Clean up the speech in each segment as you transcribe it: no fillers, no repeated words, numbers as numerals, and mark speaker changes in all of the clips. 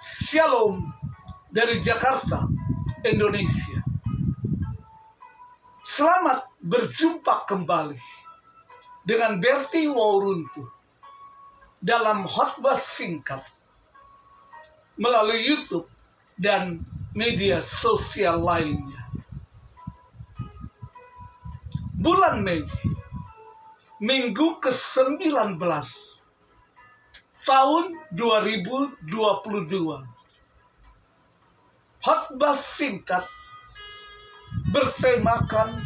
Speaker 1: Shalom dari Jakarta, Indonesia. Selamat berjumpa kembali dengan Berti Wauruntu dalam khotbah singkat melalui YouTube dan media sosial lainnya. Bulan Mei, minggu ke-19 tahun 2022. Khotbah singkat bertemakan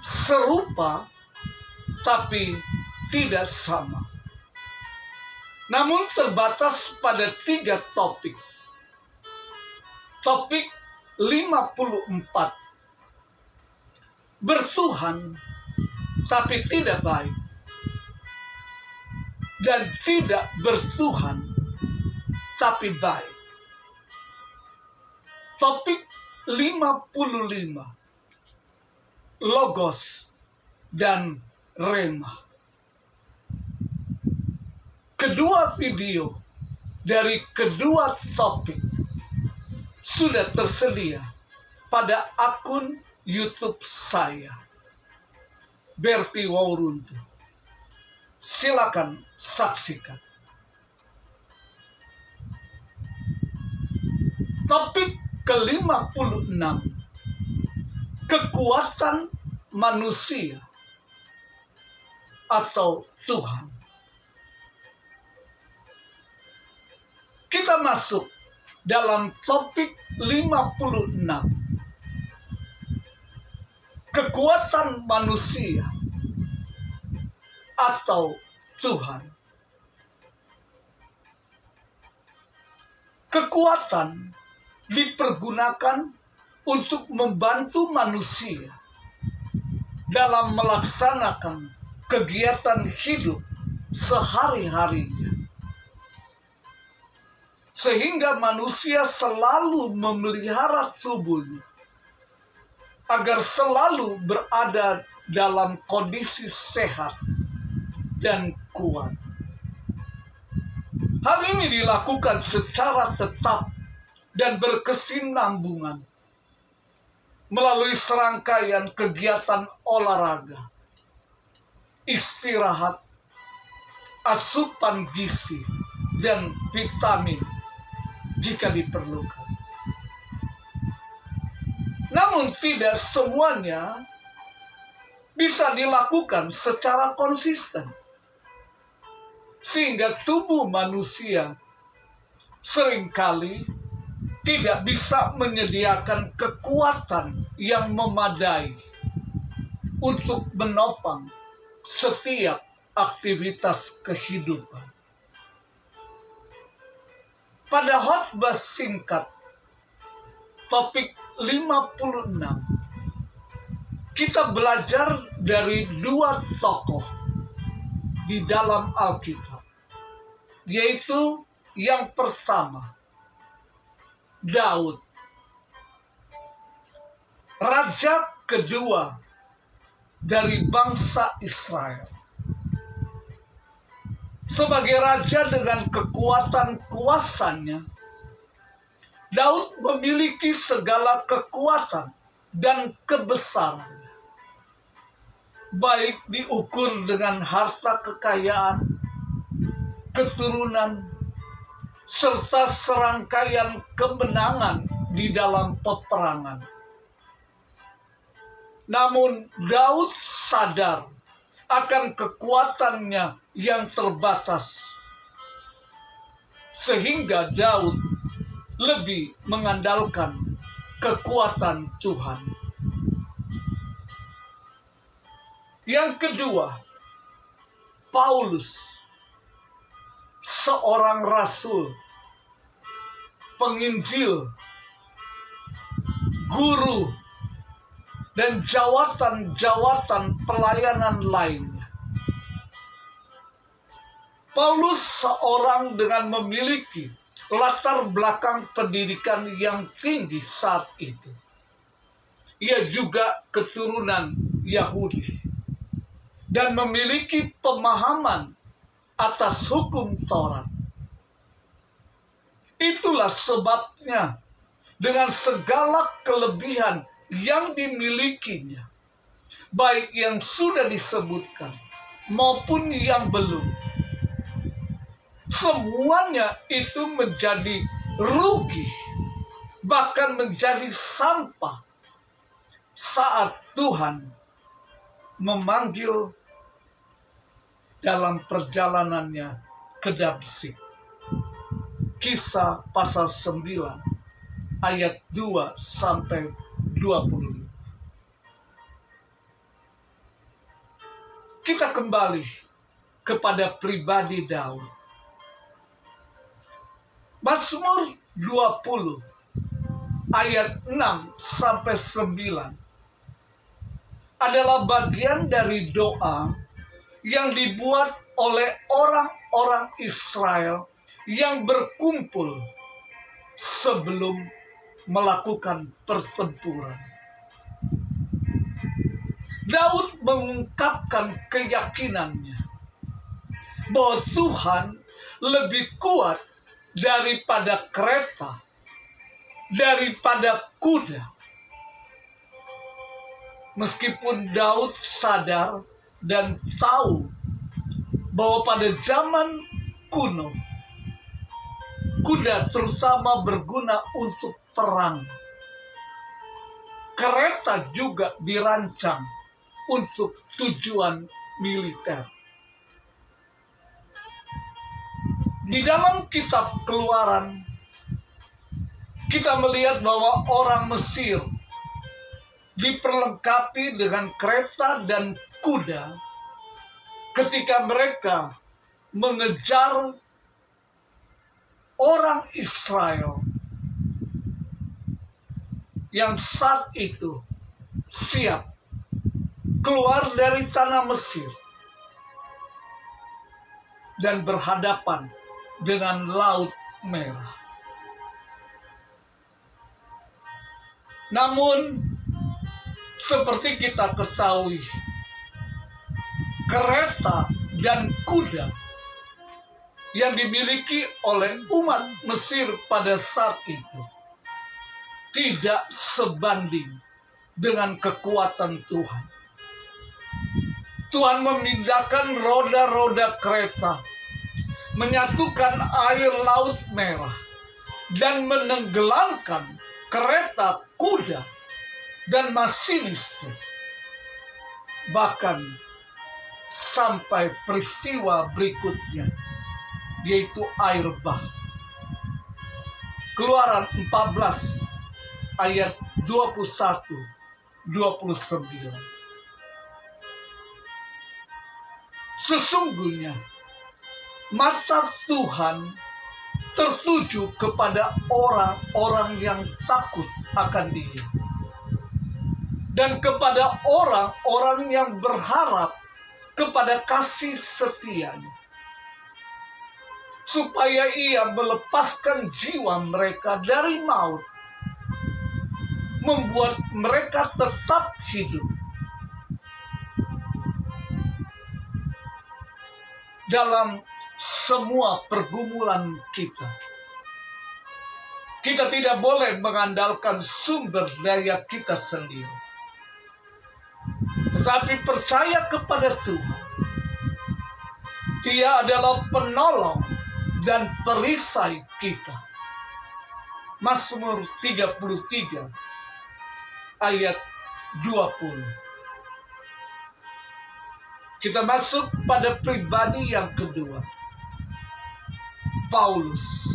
Speaker 1: serupa tapi tidak sama. Namun terbatas pada 3 topik. Topik 54. Bertuhan tapi tidak baik. Dan tidak bertuhan tapi baik. Topik 55. Logos dan Rema. Kedua video dari kedua topik sudah tersedia pada akun YouTube saya, Berti Wauruntu. Silakan saksikan. Topik ke-56. Kekuatan manusia atau Tuhan. Kita masuk dalam topik 56. Kekuatan manusia atau Tuhan. Kekuatan dipergunakan untuk membantu manusia dalam melaksanakan kegiatan hidup sehari-harinya, sehingga manusia selalu memelihara tubuhnya agar selalu berada dalam kondisi sehat dan kuat. Hal ini dilakukan secara tetap dan berkesinambungan melalui serangkaian kegiatan olahraga, istirahat, asupan gizi, dan vitamin jika diperlukan. Namun tidak semuanya bisa dilakukan secara konsisten, sehingga tubuh manusia seringkali tidak bisa menyediakan kekuatan yang memadai untuk menopang setiap aktivitas kehidupan. Pada khotbah singkat topik 56, kita belajar dari 2 tokoh di dalam Alkitab, yaitu yang pertama, Daud, raja kedua dari bangsa Israel. Sebagai raja dengan kekuatan kuasanya, Daud memiliki segala kekuatan dan kebesaran, baik diukur dengan harta kekayaan, keturunan, serta serangkaian kemenangan di dalam peperangan. Namun Daud sadar akan kekuatannya yang terbatas, sehingga Daud lebih mengandalkan kekuatan Tuhan. Yang kedua, Paulus, seorang rasul, penginjil, guru, dan jawatan-jawatan pelayanan lainnya. Paulus seorang dengan memiliki latar belakang pendidikan yang tinggi saat itu. Ia juga keturunan Yahudi dan memiliki pemahaman atas hukum Taurat. itulah sebabnya dengan segala kelebihan yang dimilikinya, baik yang sudah disebutkan maupun yang belum, semuanya itu menjadi rugi, bahkan menjadi sampah saat Tuhan memanggil dalam perjalanannya ke Damsyik. Kisah pasal 9 ayat 2 sampai 25. Kita kembali kepada pribadi Daud. Mazmur 20 ayat 6 sampai 9 adalah bagian dari doa yang dibuat oleh orang-orang Israel yang berkumpul sebelum melakukan pertempuran. Daud mengungkapkan keyakinannya bahwa Tuhan lebih kuat daripada kereta, daripada kuda. Meskipun Daud sadar dan tahu bahwa pada zaman kuno, kuda terutama berguna untuk perang. Kereta juga dirancang untuk tujuan militer. Di dalam kitab Keluaran, kita melihat bahwa orang Mesir diperlengkapi dengan kereta dan kuda ketika mereka mengejar orang Israel yang saat itu siap keluar dari tanah Mesir dan berhadapan dengan Laut Merah. Namun, seperti kita ketahui, kereta dan kuda yang dimiliki oleh umat Mesir pada saat itu tidak sebanding dengan kekuatan Tuhan. Tuhan memindahkan roda-roda kereta, menyatukan air Laut Merah, dan menenggelamkan kereta, kuda, dan masinisnya. Bahkan sampai peristiwa berikutnya, yaitu air bah. Keluaran 14 ayat 21-29. Sesungguhnya mata Tuhan tertuju kepada orang-orang yang takut akan Dia, dan kepada orang-orang yang berharap kepada kasih setia-Nya, supaya Ia melepaskan jiwa mereka dari maut, membuat mereka tetap hidup. Dalam semua pergumulan kita, kita tidak boleh mengandalkan sumber daya kita sendiri, tetapi percaya kepada Tuhan. Dia adalah penolong dan perisai kita. Mazmur 33 ayat 20. Kita masuk pada pribadi yang kedua, Paulus.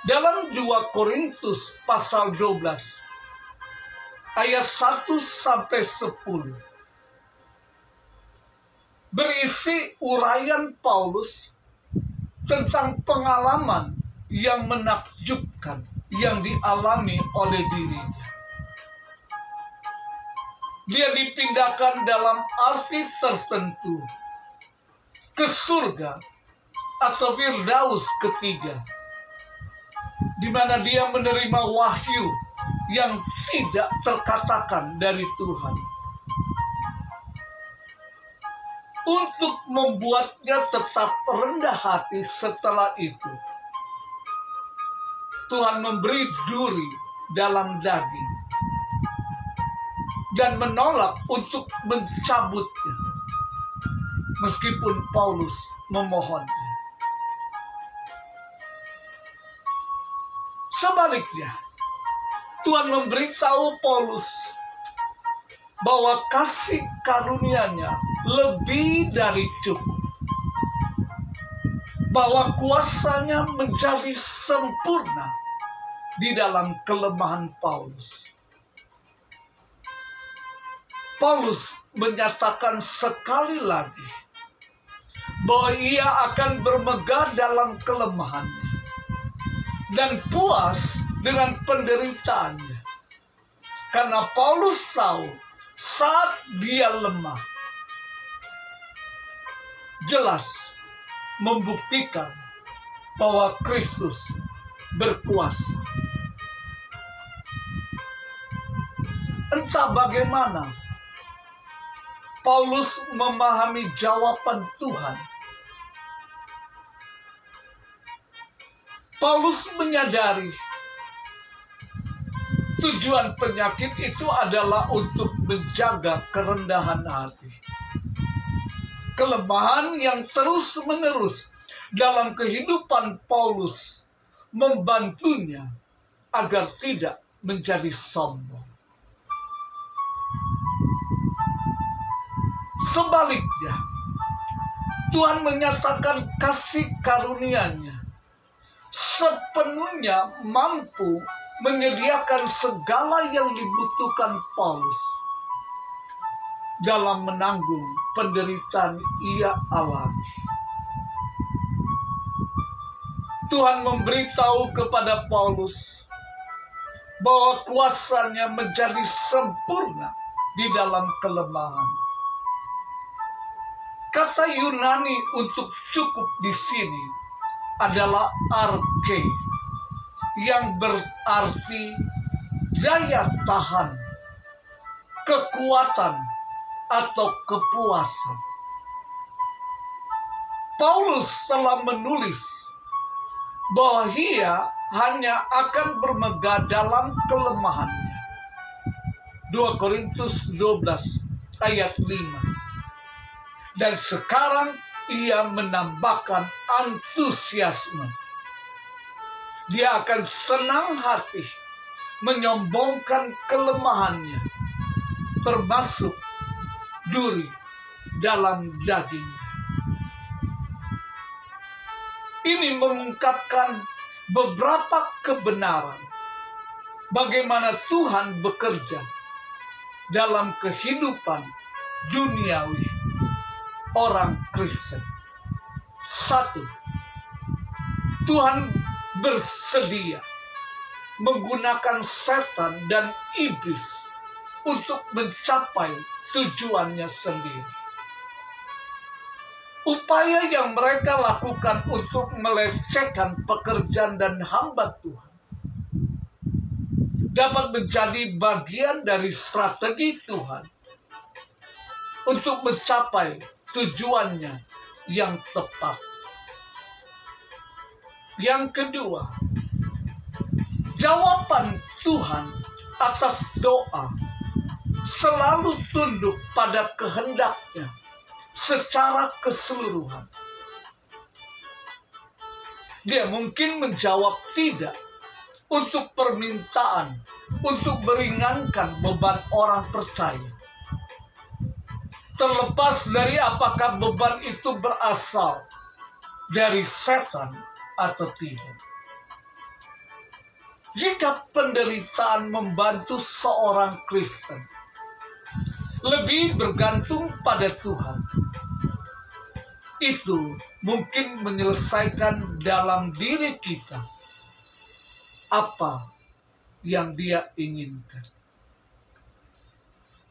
Speaker 1: Dalam 2 Korintus pasal 12 ayat 1-10 berisi uraian Paulus tentang pengalaman yang menakjubkan yang dialami oleh dirinya. Dia dipindahkan dalam arti tertentu ke surga atau Firdaus ketiga, di mana dia menerima wahyu yang tidak terkatakan dari Tuhan, untuk membuatnya tetap rendah hati setelah itu Tuhan memberi duri dalam daging dan menolak untuk mencabutnya, meskipun Paulus memohonnya. Sebaliknya, Tuhan memberitahu Paulus bahwa kasih karunia-Nya lebih dari cukup, bahwa kuasa-Nya menjadi sempurna di dalam kelemahan Paulus. Paulus menyatakan sekali lagi bahwa ia akan bermegah dalam kelemahannya dan puas dengan penderitaannya. Karena Paulus tahu saat dia lemah, jelas membuktikan bahwa Kristus berkuasa. Entah bagaimana Paulus memahami jawaban Tuhan. Paulus menyadari tujuan penyakit itu adalah untuk menjaga kerendahan hati. Kelemahan yang terus-menerus dalam kehidupan Paulus membantunya agar tidak menjadi sombong. Sebaliknya, Tuhan menyatakan kasih karunia-Nya sepenuhnya mampu menyediakan segala yang dibutuhkan Paulus dalam menanggung penderitaan ia alami. Tuhan memberitahu kepada Paulus bahwa kuasa-Nya menjadi sempurna di dalam kelemahan. Kata Yunani untuk cukup di sini adalah arche, yang berarti daya tahan, kekuatan, atau kepuasan. Paulus telah menulis bahwa ia hanya akan bermegah dalam kelemahannya. 2 Korintus 12 ayat 5. Dan sekarang ia menambahkan antusiasme. Dia akan senang hati menyombongkan kelemahannya, termasuk duri dalam dagingnya. Ini mengungkapkan beberapa kebenaran bagaimana Tuhan bekerja dalam kehidupan duniawi orang Kristen. 1. Tuhan bersedia menggunakan setan dan iblis untuk mencapai tujuannya sendiri. Upaya yang mereka lakukan untuk melecehkan pekerjaan dan hamba Tuhan dapat menjadi bagian dari strategi Tuhan untuk mencapai tujuannya yang tepat. Yang kedua, jawaban Tuhan atas doa selalu tunduk pada kehendak-Nya secara keseluruhan. Dia mungkin menjawab tidak untuk permintaan untuk meringankan beban orang percaya, terlepas dari apakah beban itu berasal dari setan atau tidak. Jika penderitaan membantu seorang Kristen lebih bergantung pada Tuhan, itu mungkin menyelesaikan dalam diri kita apa yang Dia inginkan.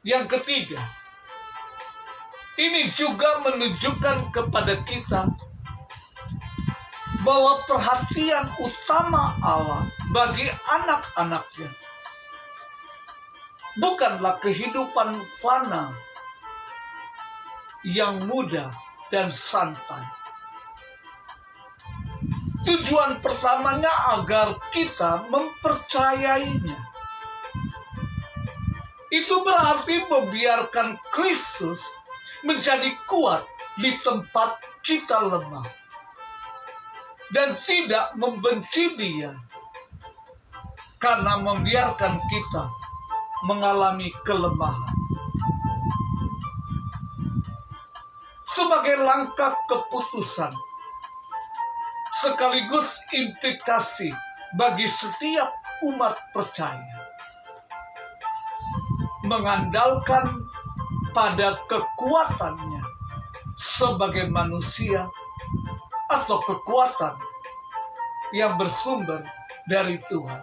Speaker 1: Yang ketiga, ini juga menunjukkan kepada kita bahwa perhatian utama Allah bagi anak-anaknya bukanlah kehidupan fana yang mudah dan santai. Tujuan pertamanya agar kita mempercayainya. Itu berarti membiarkan Kristus menjadi kuat di tempat kita lemah. Dan tidak membenci Dia karena membiarkan kita mengalami kelemahan. Sebagai langkah keputusan, sekaligus implikasi bagi setiap umat percaya, mengandalkan pada kekuatannya sebagai manusia atau kekuatan yang bersumber dari Tuhan.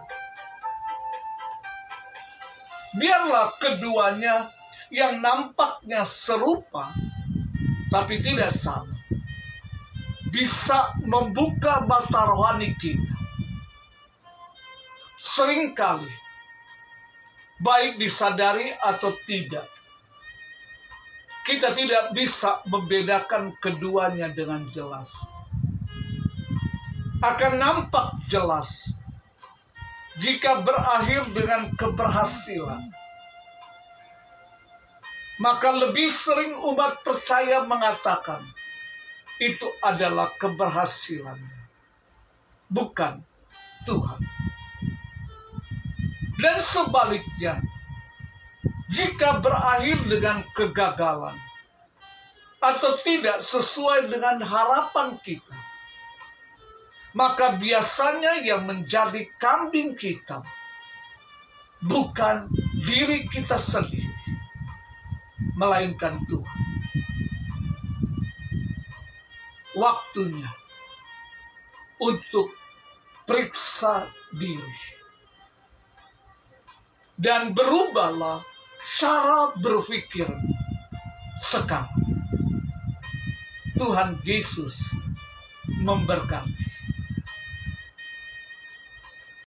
Speaker 1: Biarlah keduanya yang nampaknya serupa tapi tidak sama bisa membuka mata rohani kita. Seringkali, baik disadari atau tidak, kita tidak bisa membedakan keduanya dengan jelas. Akan nampak jelas jika berakhir dengan keberhasilan. Maka lebih sering umat percaya mengatakan itu adalah keberhasilan, bukan Tuhan. Dan sebaliknya, jika berakhir dengan kegagalan atau tidak sesuai dengan harapan kita, maka biasanya yang menjadi kambing hitam bukan diri kita sendiri, melainkan Tuhan. Waktunya untuk periksa diri. Dan berubahlah cara berpikir sekarang. Tuhan Yesus memberkati.